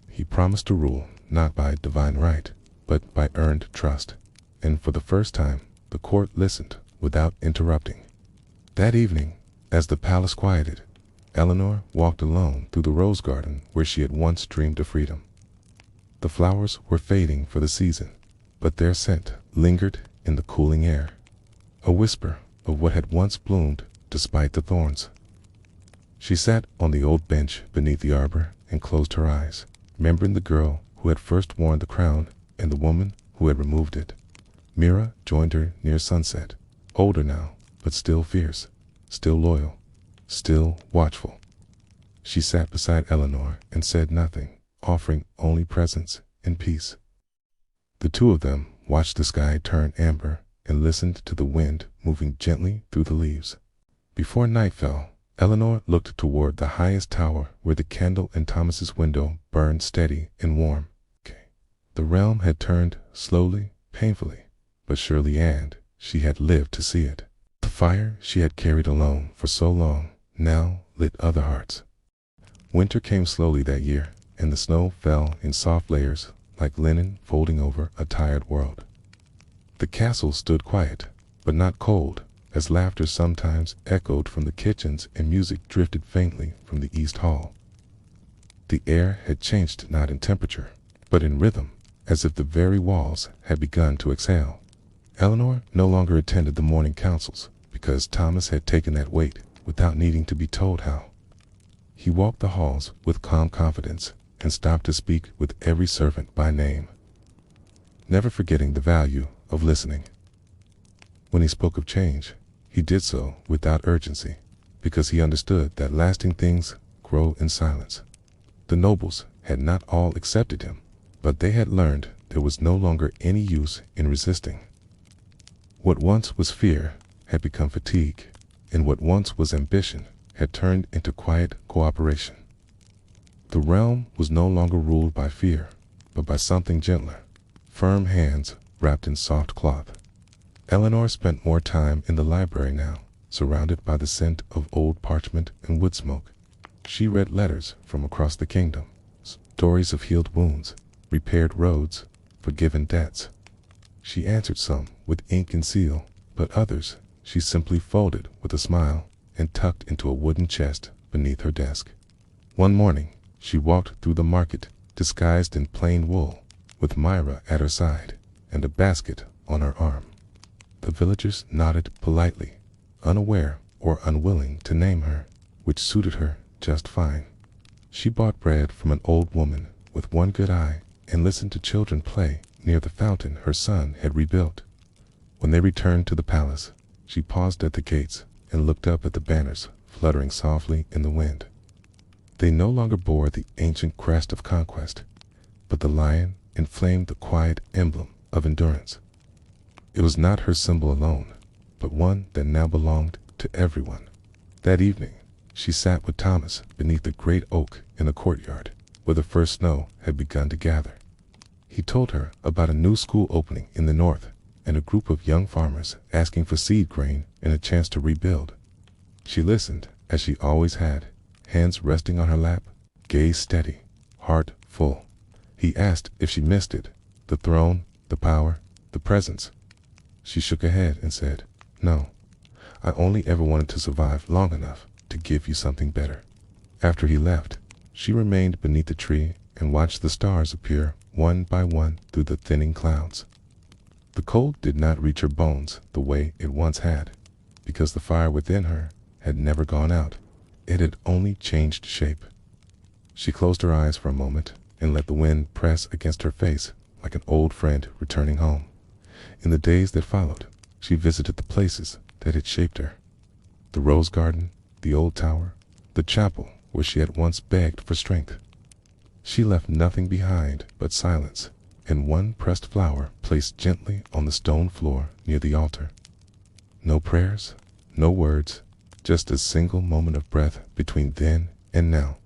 He promised to rule not by divine right, but by earned trust, and for the first time, the court listened without interrupting. That evening, as the palace quieted, Eleanor walked alone through the rose garden where she had once dreamed of freedom. The flowers were fading for the season, but their scent lingered in the cooling air, a whisper of what had once bloomed despite the thorns. She sat on the old bench beneath the arbor and closed her eyes, remembering the girl who had first worn the crown and the woman who had removed it. Mira joined her near sunset, older now, but still fierce, still loyal, still watchful. She sat beside Eleanor and said nothing, offering only presence and peace. The two of them watched the sky turn amber and listened to the wind moving gently through the leaves. Before night fell, Eleanor looked toward the highest tower where the candle in Thomas's window burned steady and warm. The realm had turned slowly, painfully, but surely, and she had lived to see it. The fire she had carried alone for so long now lit other hearts. Winter came slowly that year, and the snow fell in soft layers like linen folding over a tired world. The castle stood quiet, but not cold, as laughter sometimes echoed from the kitchens and music drifted faintly from the east hall. The air had changed not in temperature, but in rhythm, as if the very walls had begun to exhale. Eleanor no longer attended the morning councils because Thomas had taken that weight without needing to be told how. He walked the halls with calm confidence and stopped to speak with every servant by name, never forgetting the value of listening. When he spoke of change, he did so without urgency, because he understood that lasting things grow in silence. The nobles had not all accepted him, but they had learned there was no longer any use in resisting. What once was fear had become fatigue, and what once was ambition had turned into quiet cooperation. The realm was no longer ruled by fear, but by something gentler, firm hands wrapped in soft cloth. Eleanor spent more time in the library now, surrounded by the scent of old parchment and wood smoke. She read letters from across the kingdom, stories of healed wounds, repaired roads, forgiven debts. She answered some with ink and seal, but others she simply folded with a smile and tucked into a wooden chest beneath her desk. One morning, she walked through the market, disguised in plain wool, with Myra at her side and a basket on her arm. The villagers nodded politely, unaware or unwilling to name her, which suited her just fine. She bought bread from an old woman with one good eye and listened to children play near the fountain her son had rebuilt. When they returned to the palace, she paused at the gates and looked up at the banners fluttering softly in the wind. They no longer bore the ancient crest of conquest, but the lion inflamed the quiet emblem of endurance. It was not her symbol alone, but one that now belonged to everyone. That evening, she sat with Thomas beneath the great oak in the courtyard, where the first snow had begun to gather. He told her about a new school opening in the north and a group of young farmers asking for seed grain and a chance to rebuild. She listened, as she always had, hands resting on her lap, gaze steady, heart full. He asked if she missed it, the throne, the power, the presence. She shook her head and said, "No, I only ever wanted to survive long enough to give you something better." After he left, she remained beneath the tree and watched the stars appear one by one through the thinning clouds. The cold did not reach her bones the way it once had, because the fire within her had never gone out. It had only changed shape. She closed her eyes for a moment and let the wind press against her face like an old friend returning home. In the days that followed, she visited the places that had shaped her. The rose garden, the old tower, the chapel where she had once begged for strength. She left nothing behind but silence and one pressed flower placed gently on the stone floor near the altar. No prayers, no words, just a single moment of breath between then and now.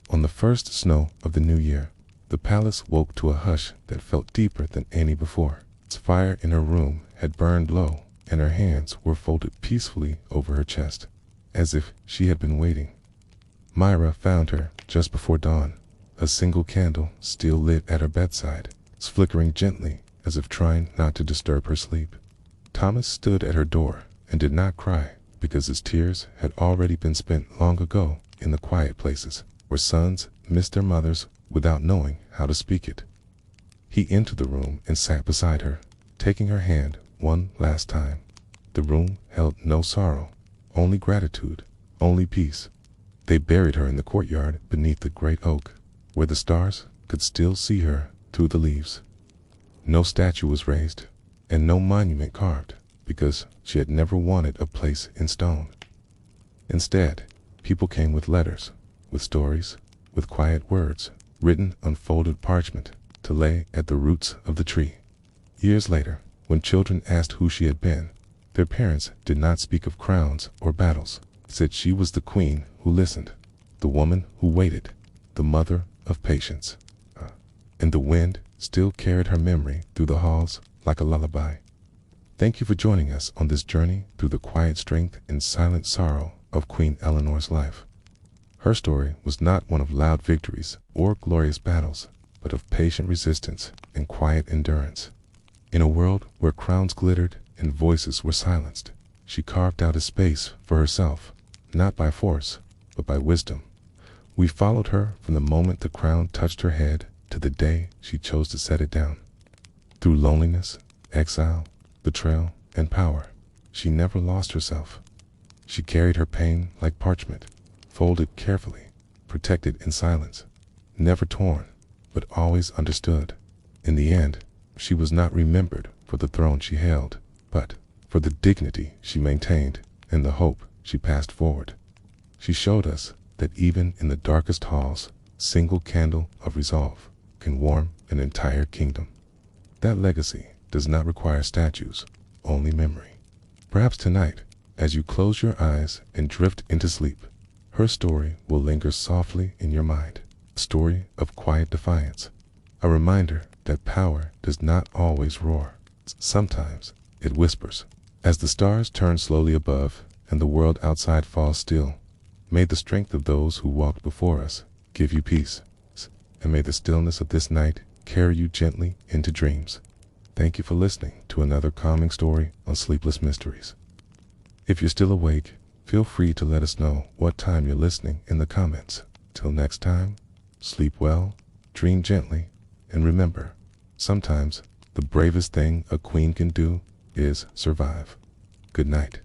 On the first snow of the new year, the palace woke to a hush that felt deeper than any before. Its fire in her room had burned low, and her hands were folded peacefully over her chest, as if she had been waiting. Myra found her just before dawn, a single candle still lit at her bedside, flickering gently as if trying not to disturb her sleep. Thomas stood at her door and did not cry, because his tears had already been spent long ago in the quiet places where sons miss their mothers without knowing how to speak it. He entered the room and sat beside her, taking her hand one last time. The room held no sorrow, only gratitude, only peace. They buried her in the courtyard beneath the great oak, where the stars could still see her through the leaves. No statue was raised, and no monument carved, because she had never wanted a place in stone. Instead, people came with letters, with stories, with quiet words, written on folded parchment, to lay at the roots of the tree. Years later, when children asked who she had been, their parents did not speak of crowns or battles, said she was the queen who listened, the woman who waited, the mother of patience. And the wind still carried her memory through the halls like a lullaby. Thank you for joining us on this journey through the quiet strength and silent sorrow of Queen Eleanor's life. Her story was not one of loud victories or glorious battles, but of patient resistance and quiet endurance. In a world where crowns glittered and voices were silenced, she carved out a space for herself, not by force, but by wisdom. We followed her from the moment the crown touched her head to the day she chose to set it down. Through loneliness, exile, betrayal, and power, she never lost herself. She carried her pain like parchment, folded carefully, protected in silence, never torn, but always understood. In the end, she was not remembered for the throne she held, but for the dignity she maintained and the hope she passed forward. She showed us that even in the darkest halls, a single candle of resolve can warm an entire kingdom. That legacy does not require statues, only memory. Perhaps tonight, as you close your eyes and drift into sleep, her story will linger softly in your mind, a story of quiet defiance, a reminder that power does not always roar. Sometimes it whispers. As the stars turn slowly above and the world outside falls still, may the strength of those who walked before us give you peace, and may the stillness of this night carry you gently into dreams. Thank you for listening to another calming story on Sleepless Mysteries. If you're still awake, feel free to let us know what time you're listening in the comments. Till next time, sleep well, dream gently, and remember, sometimes the bravest thing a queen can do is survive. Good night.